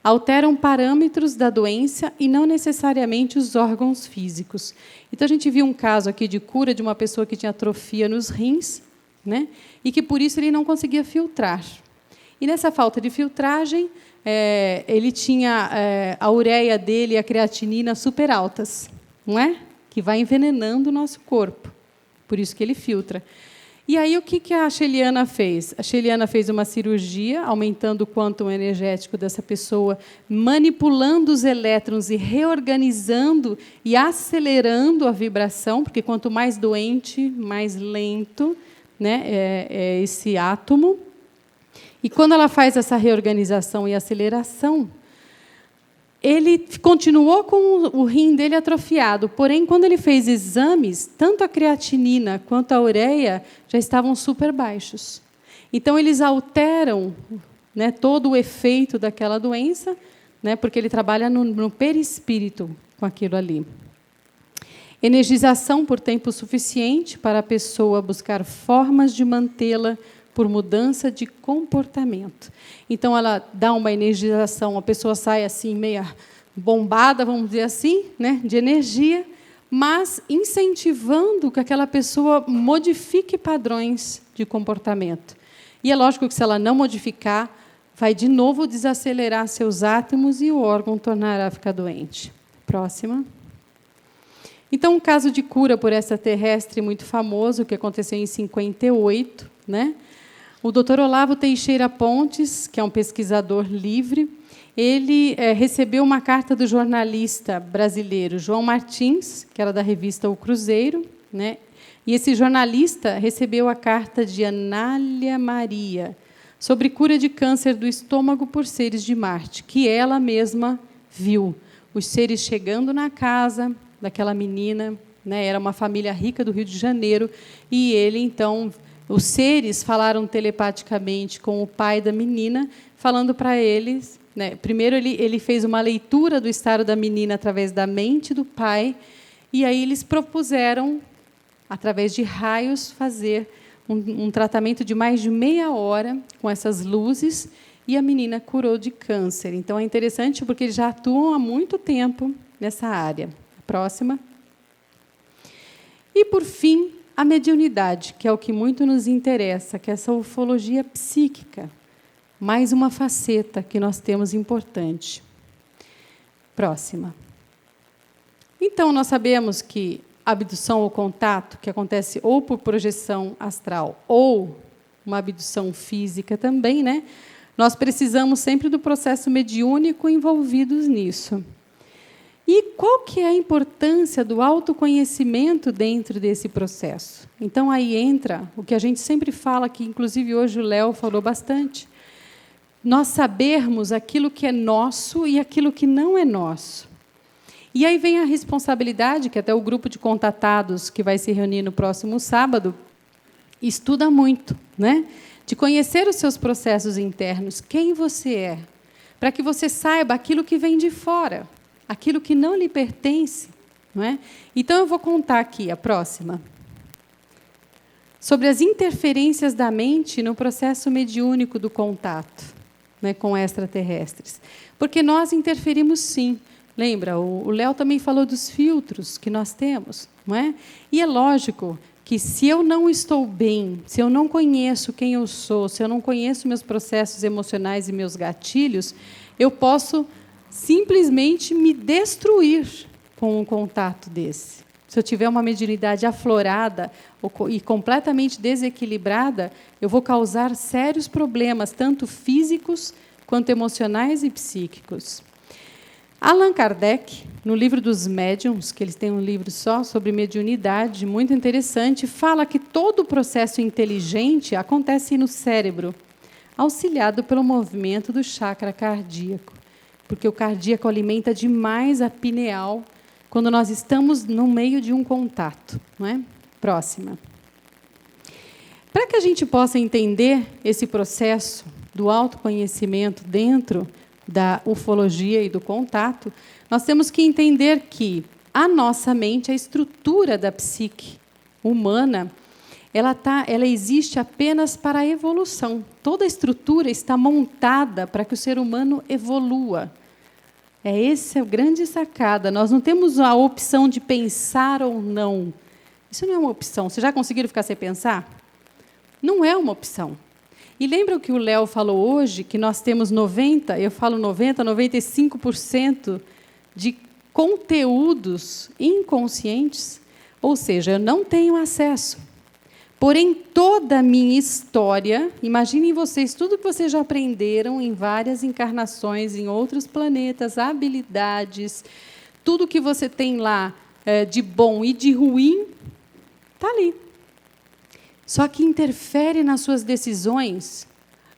Alteram parâmetros da doença e não necessariamente os órgãos físicos. Então, a gente viu um caso aqui de cura de uma pessoa que tinha atrofia nos rins, né, e que, por isso, ele não conseguia filtrar. E, nessa falta de filtragem, ele tinha a ureia dele e a creatinina super altas, não é? Que vai envenenando o nosso corpo. Por isso que ele filtra. E aí, o que a Sheliana fez? A Sheliana fez uma cirurgia, aumentando o quantum energético dessa pessoa, manipulando os elétrons e reorganizando e acelerando a vibração, porque quanto mais doente, mais lento, né, é esse átomo. E, quando ela faz essa reorganização e aceleração, ele continuou com o rim dele atrofiado, porém, quando ele fez exames, tanto a creatinina quanto a ureia já estavam super baixos. Então, eles alteram, né, todo o efeito daquela doença, né, porque ele trabalha no perispírito com aquilo ali. Energização por tempo suficiente para a pessoa buscar formas de mantê-la por mudança de comportamento. Então, ela dá uma energização, a pessoa sai assim, meia bombada, vamos dizer assim, né, de energia, mas incentivando que aquela pessoa modifique padrões de comportamento. E é lógico que, se ela não modificar, vai de novo desacelerar seus átomos e o órgão tornará a ficar doente. Próxima. Então, um caso de cura por extraterrestre muito famoso, que aconteceu em 1958, né? O Dr. Olavo Teixeira Pontes, que é um pesquisador livre, ele recebeu uma carta do jornalista brasileiro João Martins, que era da revista O Cruzeiro, né? E esse jornalista recebeu a carta de Anália Maria, sobre cura de câncer do estômago por seres de Marte, que ela mesma viu. Os seres chegando na casa daquela menina, né? Era uma família rica do Rio de Janeiro, e ele, então... Os seres falaram telepaticamente com o pai da menina, falando para eles... Né, primeiro, ele fez uma leitura do estado da menina através da mente do pai, e aí eles propuseram, através de raios, fazer um tratamento de mais de meia hora com essas luzes, e a menina curou de câncer. Então, é interessante porque eles já atuam há muito tempo nessa área. Próxima. E, por fim, a mediunidade, que é o que muito nos interessa, que é essa ufologia psíquica. Mais uma faceta que nós temos importante. Próxima. Então, nós sabemos que a abdução ou contato, que acontece ou por projeção astral ou uma abdução física também, né? Nós precisamos sempre do processo mediúnico envolvidos nisso. E qual que é a importância do autoconhecimento dentro desse processo? Então, aí entra o que a gente sempre fala, que inclusive hoje o Léo falou bastante, nós sabermos aquilo que é nosso e aquilo que não é nosso. E aí vem a responsabilidade, que até o grupo de contatados que vai se reunir no próximo sábado estuda muito, né? De conhecer os seus processos internos, quem você é, para que você saiba aquilo que vem de fora, aquilo que não lhe pertence. Não é? Então, eu vou contar aqui, a próxima, sobre as interferências da mente no processo mediúnico do contato, né, com extraterrestres. Porque nós interferimos, sim. Lembra, o Léo também falou dos filtros que nós temos. Não é? E é lógico que, se eu não estou bem, se eu não conheço quem eu sou, se eu não conheço meus processos emocionais e meus gatilhos, eu posso simplesmente me destruir com um contato desse. Se eu tiver uma mediunidade aflorada e completamente desequilibrada, eu vou causar sérios problemas, tanto físicos quanto emocionais e psíquicos. Allan Kardec, no livro dos médiuns, que eles têm um livro só sobre mediunidade, muito interessante, fala que todo o processo inteligente acontece no cérebro, auxiliado pelo movimento do chakra cardíaco, porque o cardíaco alimenta demais a pineal quando nós estamos no meio de um contato. Não é? Próxima. Para que a gente possa entender esse processo do autoconhecimento dentro da ufologia e do contato, nós temos que entender que a nossa mente, a estrutura da psique humana, ela existe apenas para a evolução. Toda a estrutura está montada para que o ser humano evolua. Essa é a grande sacada. Nós não temos a opção de pensar ou não. Isso não é uma opção. Vocês já conseguiram ficar sem pensar? Não é uma opção. E lembra o que o Léo falou hoje, que nós temos 95% de conteúdos inconscientes? Ou seja, eu não tenho acesso. Porém, toda a minha história, imaginem vocês, tudo que vocês já aprenderam em várias encarnações, em outros planetas, habilidades, tudo que você tem lá de bom e de ruim, está ali. Só que interfere nas suas decisões.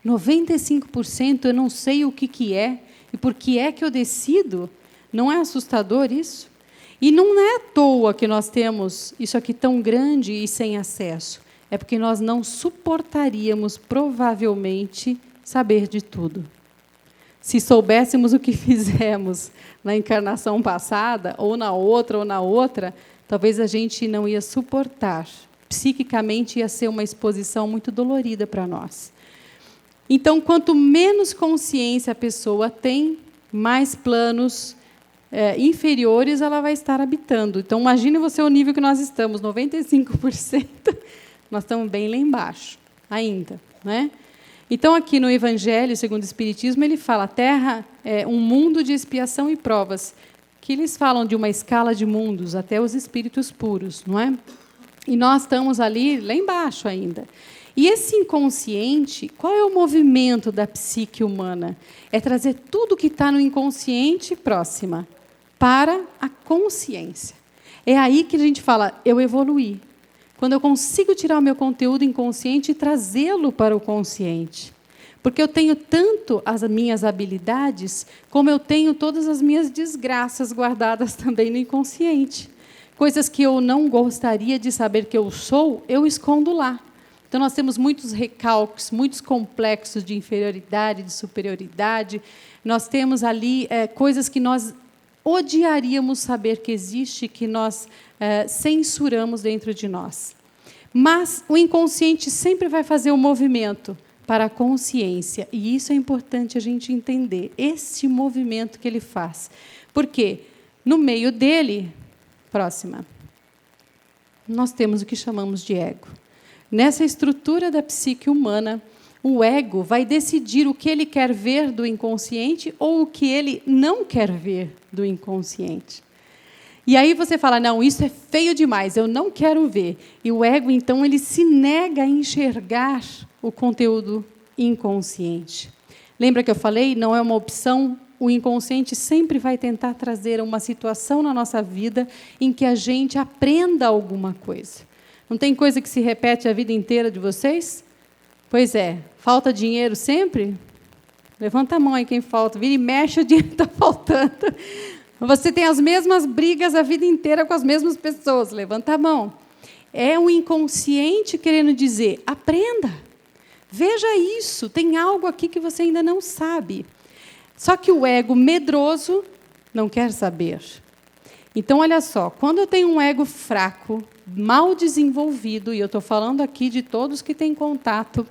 95% eu não sei o que é e por que é que eu decido. Não é assustador isso? E não é à toa que nós temos isso aqui tão grande e sem acesso. É porque nós não suportaríamos, provavelmente, saber de tudo. Se soubéssemos o que fizemos na encarnação passada, ou na outra, talvez a gente não ia suportar. Psiquicamente ia ser uma exposição muito dolorida para nós. Então, quanto menos consciência a pessoa tem, mais planos inferiores ela vai estar habitando. Então, imagine você o nível que nós estamos, 95%, nós estamos bem lá embaixo, ainda. Né? Então, aqui no Evangelho, segundo o Espiritismo, ele fala, a Terra é um mundo de expiação e provas, que eles falam de uma escala de mundos, até os espíritos puros, não é? E nós estamos ali, lá embaixo ainda. E esse inconsciente, qual é o movimento da psique humana? É trazer tudo que está no inconsciente, próxima, para a consciência. É aí que a gente fala, eu evoluí. Quando eu consigo tirar o meu conteúdo inconsciente e trazê-lo para o consciente. Porque eu tenho tanto as minhas habilidades, como eu tenho todas as minhas desgraças guardadas também no inconsciente. Coisas que eu não gostaria de saber que eu sou, eu escondo lá. Então, nós temos muitos recalques, muitos complexos de inferioridade, de superioridade. Nós temos ali coisas que nós odiaríamos saber que existe, que nós censuramos dentro de nós. Mas o inconsciente sempre vai fazer um movimento para a consciência. E isso é importante a gente entender, este movimento que ele faz. Por quê? No meio dele, próxima, nós temos o que chamamos de ego. Nessa estrutura da psique humana, o ego vai decidir o que ele quer ver do inconsciente ou o que ele não quer ver do inconsciente. E aí você fala, não, isso é feio demais, eu não quero ver. E o ego, então, ele se nega a enxergar o conteúdo inconsciente. Lembra que eu falei? Não é uma opção. O inconsciente sempre vai tentar trazer uma situação na nossa vida em que a gente aprenda alguma coisa. Não tem coisa que se repete a vida inteira de vocês? Pois é. Falta dinheiro sempre? Levanta a mão aí quem falta. Vira e mexe, o dinheiro está faltando. Você tem as mesmas brigas a vida inteira com as mesmas pessoas. Levanta a mão. É o inconsciente querendo dizer, aprenda. Veja isso. Tem algo aqui que você ainda não sabe. Só que o ego medroso não quer saber. Então, olha só. Quando eu tenho um ego fraco, mal desenvolvido, e eu estou falando aqui de todos que têm contato,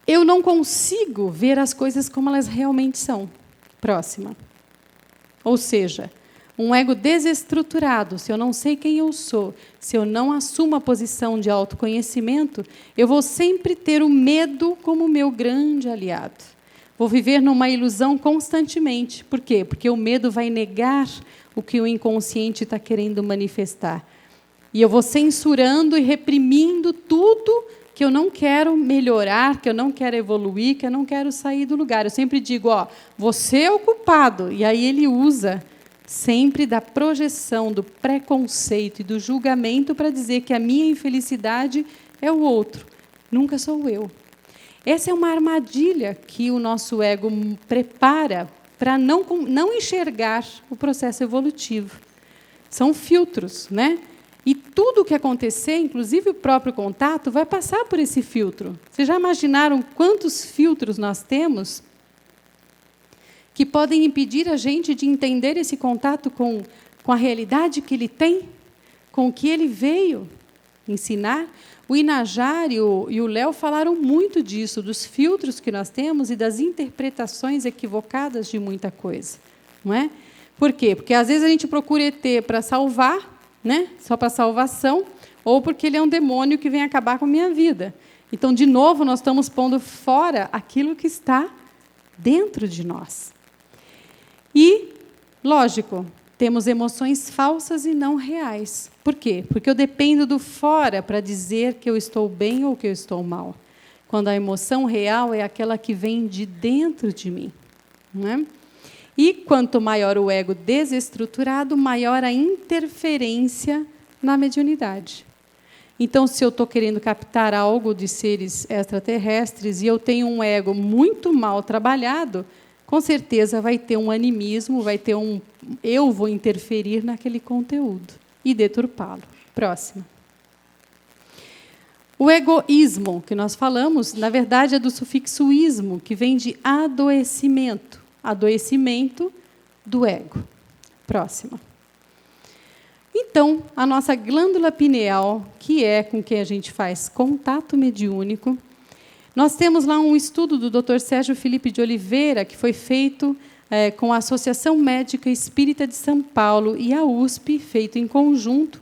eu não consigo ver as coisas como elas realmente são. Próxima. Ou seja, um ego desestruturado, se eu não sei quem eu sou, se eu não assumo a posição de autoconhecimento, eu vou sempre ter o medo como meu grande aliado. Vou viver numa ilusão constantemente. Por quê? Porque o medo vai negar o que o inconsciente está querendo manifestar. E eu vou censurando e reprimindo tudo que eu não quero melhorar, que eu não quero evoluir, que eu não quero sair do lugar. Eu sempre digo, você é o culpado. E aí ele usa sempre da projeção, do preconceito e do julgamento para dizer que a minha infelicidade é o outro. Nunca sou eu. Essa é uma armadilha que o nosso ego prepara para não enxergar o processo evolutivo. São filtros, né? E tudo o que acontecer, inclusive o próprio contato, vai passar por esse filtro. Vocês já imaginaram quantos filtros nós temos que podem impedir a gente de entender esse contato com a realidade que ele tem, com o que ele veio ensinar? O Inajar e o Léo falaram muito disso, dos filtros que nós temos e das interpretações equivocadas de muita coisa. Não é? Por quê? Porque, às vezes, a gente procura ET para salvar, né? Só para salvação, ou porque ele é um demônio que vem acabar com a minha vida. Então, de novo, nós estamos pondo fora aquilo que está dentro de nós. E, lógico, temos emoções falsas e não reais. Por quê? Porque eu dependo do fora para dizer que eu estou bem ou que eu estou mal. Quando a emoção real é aquela que vem de dentro de mim. Não é? E quanto maior o ego desestruturado, maior a interferência na mediunidade. Então, se eu estou querendo captar algo de seres extraterrestres e eu tenho um ego muito mal trabalhado, com certeza vai ter um animismo, vai ter eu vou interferir naquele conteúdo e deturpá-lo. Próximo. O egoísmo, que nós falamos, na verdade, é do sufixo ismo, que vem de adoecimento. Adoecimento do ego. Próxima. Então, a nossa glândula pineal, que é com quem a gente faz contato mediúnico, nós temos lá um estudo do Dr. Sérgio Felipe de Oliveira, que foi feito com a Associação Médica Espírita de São Paulo e a USP, feito em conjunto,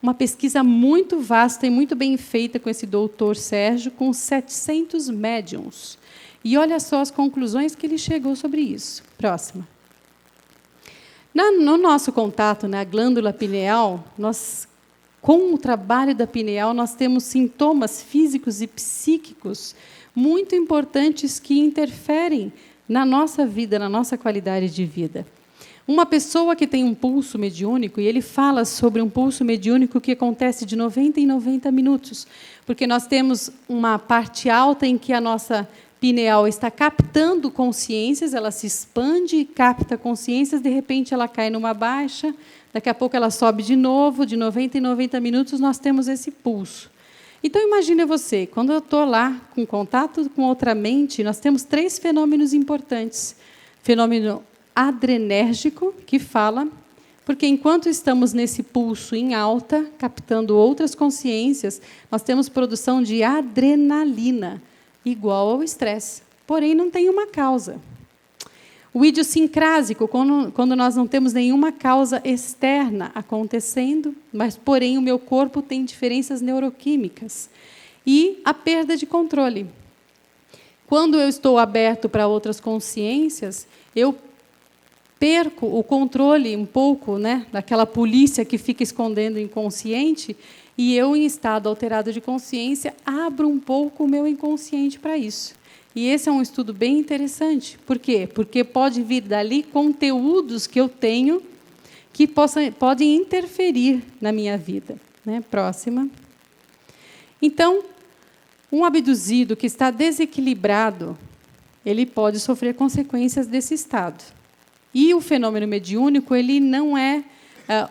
uma pesquisa muito vasta e muito bem feita com esse doutor Sérgio, com 700 médiums. E olha só as conclusões que ele chegou sobre isso. Próxima. No nosso contato na glândula pineal, com o trabalho da pineal, nós temos sintomas físicos e psíquicos muito importantes que interferem na nossa vida, na nossa qualidade de vida. Uma pessoa que tem um pulso mediúnico, e ele fala sobre um pulso mediúnico que acontece de 90 em 90 minutos, porque nós temos uma parte alta em que a nossa pineal está captando consciências, ela se expande e capta consciências, de repente ela cai numa baixa, daqui a pouco ela sobe de novo, de 90 em 90 minutos nós temos esse pulso. Então, imagine você, quando eu estou lá com contato com outra mente, nós temos 3 fenômenos importantes. Fenômeno adrenérgico, que fala, porque enquanto estamos nesse pulso em alta, captando outras consciências, nós temos produção de adrenalina. igual ao estresse, porém não tem uma causa. O idiosincrásico, quando nós não temos nenhuma causa externa acontecendo, mas, porém, o meu corpo tem diferenças neuroquímicas. E a perda de controle. Quando eu estou aberto para outras consciências, eu perco o controle um pouco, né, daquela polícia que fica escondendo o inconsciente, e eu, em estado alterado de consciência, abro um pouco o meu inconsciente para isso. E esse é um estudo bem interessante. Por quê? Porque pode vir dali conteúdos que eu tenho que podem interferir na minha vida. Né? Próxima. Então, um abduzido que está desequilibrado, ele pode sofrer consequências desse estado. E o fenômeno mediúnico, ele não é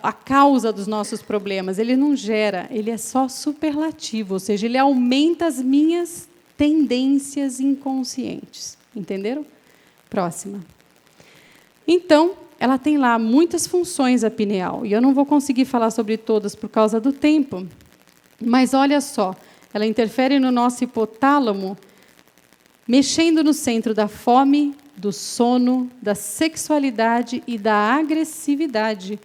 a causa dos nossos problemas, ele não gera, ele é só superlativo, ou seja, ele aumenta as minhas tendências inconscientes. Entenderam? Próxima. Então, ela tem lá muitas funções, a pineal, e eu não vou conseguir falar sobre todas por causa do tempo, mas olha só, ela interfere no nosso hipotálamo, mexendo no centro da fome, do sono, da sexualidade e da agressividade.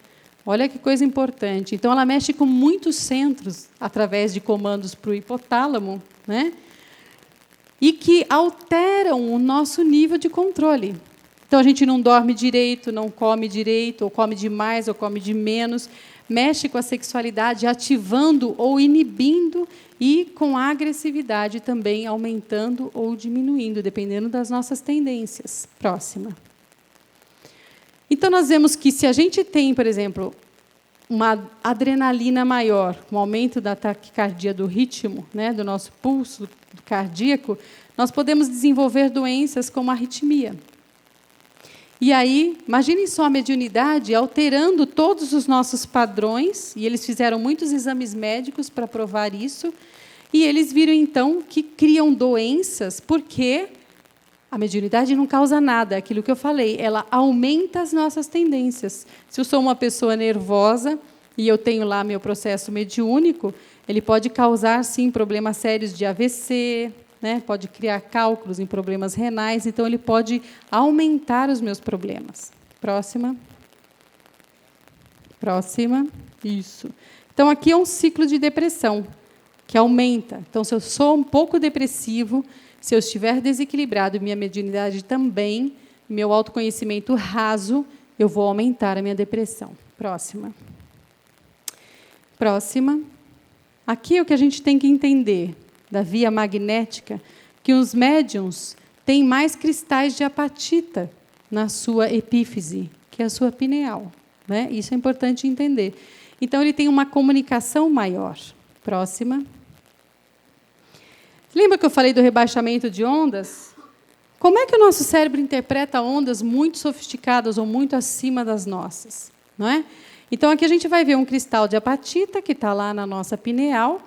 Olha que coisa importante. Então, ela mexe com muitos centros, através de comandos para o hipotálamo, né? E que alteram o nosso nível de controle. Então, a gente não dorme direito, não come direito, ou come demais, ou come de menos. Mexe com a sexualidade, ativando ou inibindo, e com a agressividade também aumentando ou diminuindo, dependendo das nossas tendências. Próxima. Então, nós vemos que se a gente tem, por exemplo, uma adrenalina maior, um aumento da taquicardia do ritmo, né, do nosso pulso cardíaco, nós podemos desenvolver doenças como arritmia. E aí, imaginem só a mediunidade alterando todos os nossos padrões, e eles fizeram muitos exames médicos para provar isso, e eles viram, então, que criam doenças, porque a mediunidade não causa nada, aquilo que eu falei, ela aumenta as nossas tendências. Se eu sou uma pessoa nervosa, e eu tenho lá meu processo mediúnico, ele pode causar, sim, problemas sérios de AVC, né? Pode criar cálculos em problemas renais, então ele pode aumentar os meus problemas. Próxima. Próxima. Isso. Então, aqui é um ciclo de depressão, que aumenta. Então, se eu sou um pouco depressivo, se eu estiver desequilibrado, minha mediunidade também, meu autoconhecimento raso, eu vou aumentar a minha depressão. Próxima. Próxima. Aqui é o que a gente tem que entender da via magnética, que os médiuns têm mais cristais de apatita na sua epífise, que é a sua pineal. Né? Isso é importante entender. Então, ele tem uma comunicação maior. Próxima. Lembra que eu falei do rebaixamento de ondas? Como é que o nosso cérebro interpreta ondas muito sofisticadas ou muito acima das nossas? Não é? Então, aqui a gente vai ver um cristal de apatita, que está lá na nossa pineal,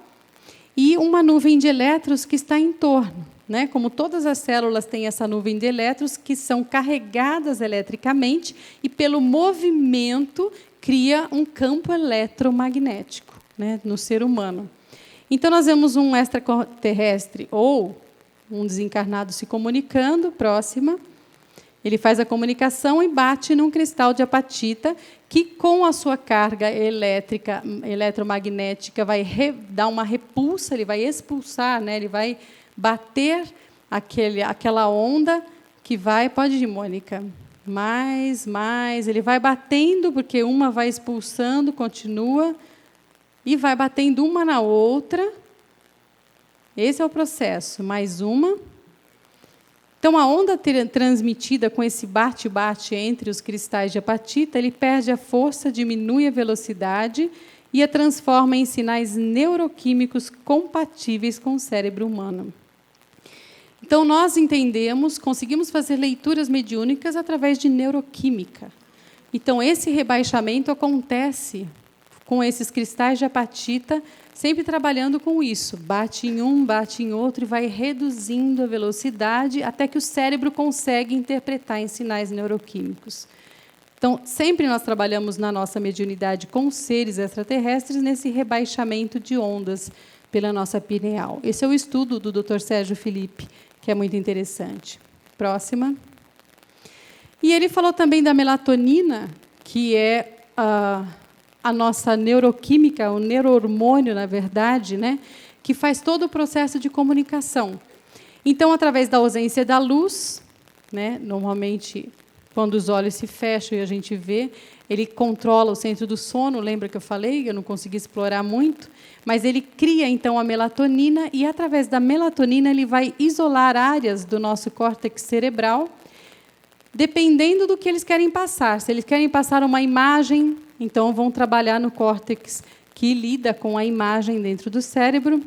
e uma nuvem de elétrons que está em torno. Né? Como todas as células têm essa nuvem de elétrons que são carregadas eletricamente e, pelo movimento, cria um campo eletromagnético, né, no ser humano. Então, nós vemos um extraterrestre ou um desencarnado se comunicando, próxima. Ele faz a comunicação e bate num cristal de apatita que, com a sua carga elétrica, eletromagnética, vai dar uma repulsa, ele vai expulsar, né, ele vai bater aquela onda que vai... Pode ir, Mônica. Mais, ele vai batendo, porque uma vai expulsando, continua, e vai batendo uma na outra. Esse é o processo. Mais uma. Então, a onda transmitida com esse bate-bate entre os cristais de apatita, ele perde a força, diminui a velocidade e a transforma em sinais neuroquímicos compatíveis com o cérebro humano. Então, nós entendemos, conseguimos fazer leituras mediúnicas através de neuroquímica. Então, esse rebaixamento acontece com esses cristais de apatita, sempre trabalhando com isso. Bate em um, bate em outro, e vai reduzindo a velocidade até que o cérebro consegue interpretar em sinais neuroquímicos. Então, sempre nós trabalhamos na nossa mediunidade com seres extraterrestres nesse rebaixamento de ondas pela nossa pineal. Esse é o estudo do Dr. Sérgio Felipe, que é muito interessante. Próxima. E ele falou também da melatonina, que é a nossa neuroquímica, o neurohormônio, na verdade, né, que faz todo o processo de comunicação. Então, através da ausência da luz, né, normalmente, quando os olhos se fecham e a gente vê, ele controla o centro do sono, lembra que eu falei? Eu não consegui explorar muito, mas ele cria, então, a melatonina, e, através da melatonina, ele vai isolar áreas do nosso córtex cerebral, dependendo do que eles querem passar. Se eles querem passar uma imagem, então vão trabalhar no córtex que lida com a imagem dentro do cérebro.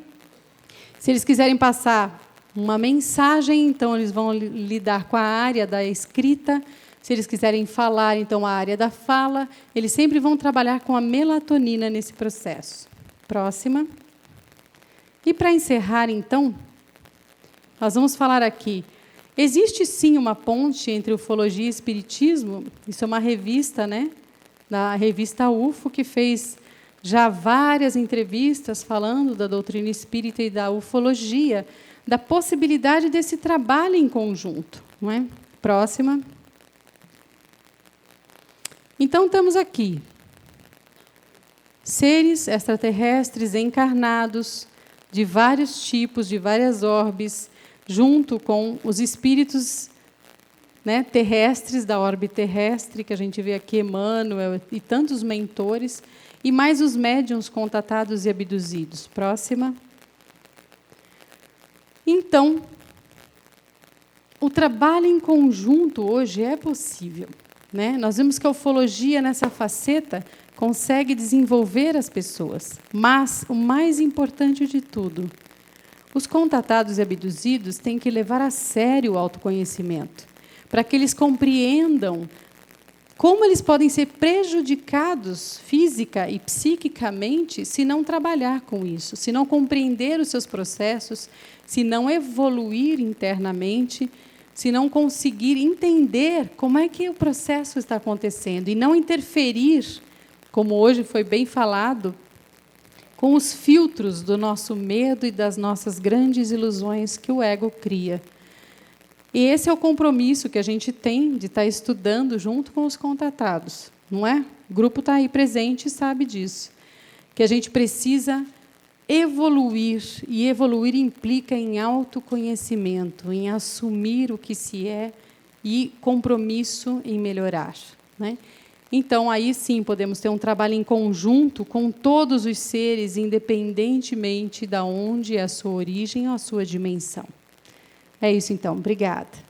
Se eles quiserem passar uma mensagem, então eles vão lidar com a área da escrita. Se eles quiserem falar, então a área da fala. Eles sempre vão trabalhar com a melatonina nesse processo. Próxima. E, para encerrar, então, nós vamos falar aqui. Existe, sim, uma ponte entre ufologia e espiritismo. Isso é uma revista, né, da revista UFO, que fez já várias entrevistas falando da doutrina espírita e da ufologia, da possibilidade desse trabalho em conjunto. Não é? Próxima. Então, estamos aqui. Seres extraterrestres encarnados, de vários tipos, de várias orbes, junto com os espíritos, né, terrestres, da orbe terrestre, que a gente vê aqui, Emmanuel e tantos mentores, e mais os médiuns contatados e abduzidos. Próxima. Então, o trabalho em conjunto hoje é possível, né? Nós vemos que a ufologia, nessa faceta, consegue desenvolver as pessoas. Mas, o mais importante de tudo, os contatados e abduzidos têm que levar a sério o autoconhecimento, para que eles compreendam como eles podem ser prejudicados física e psiquicamente se não trabalhar com isso, se não compreender os seus processos, se não evoluir internamente, se não conseguir entender como é que o processo está acontecendo e não interferir, como hoje foi bem falado, com os filtros do nosso medo e das nossas grandes ilusões que o ego cria. E esse é o compromisso que a gente tem de estar estudando junto com os contatados, não é? O grupo está aí presente e sabe disso. Que a gente precisa evoluir, e evoluir implica em autoconhecimento, em assumir o que se é e compromisso em melhorar, né? Então, aí sim, podemos ter um trabalho em conjunto com todos os seres, independentemente de onde é a sua origem ou a sua dimensão. É isso, então. Obrigada.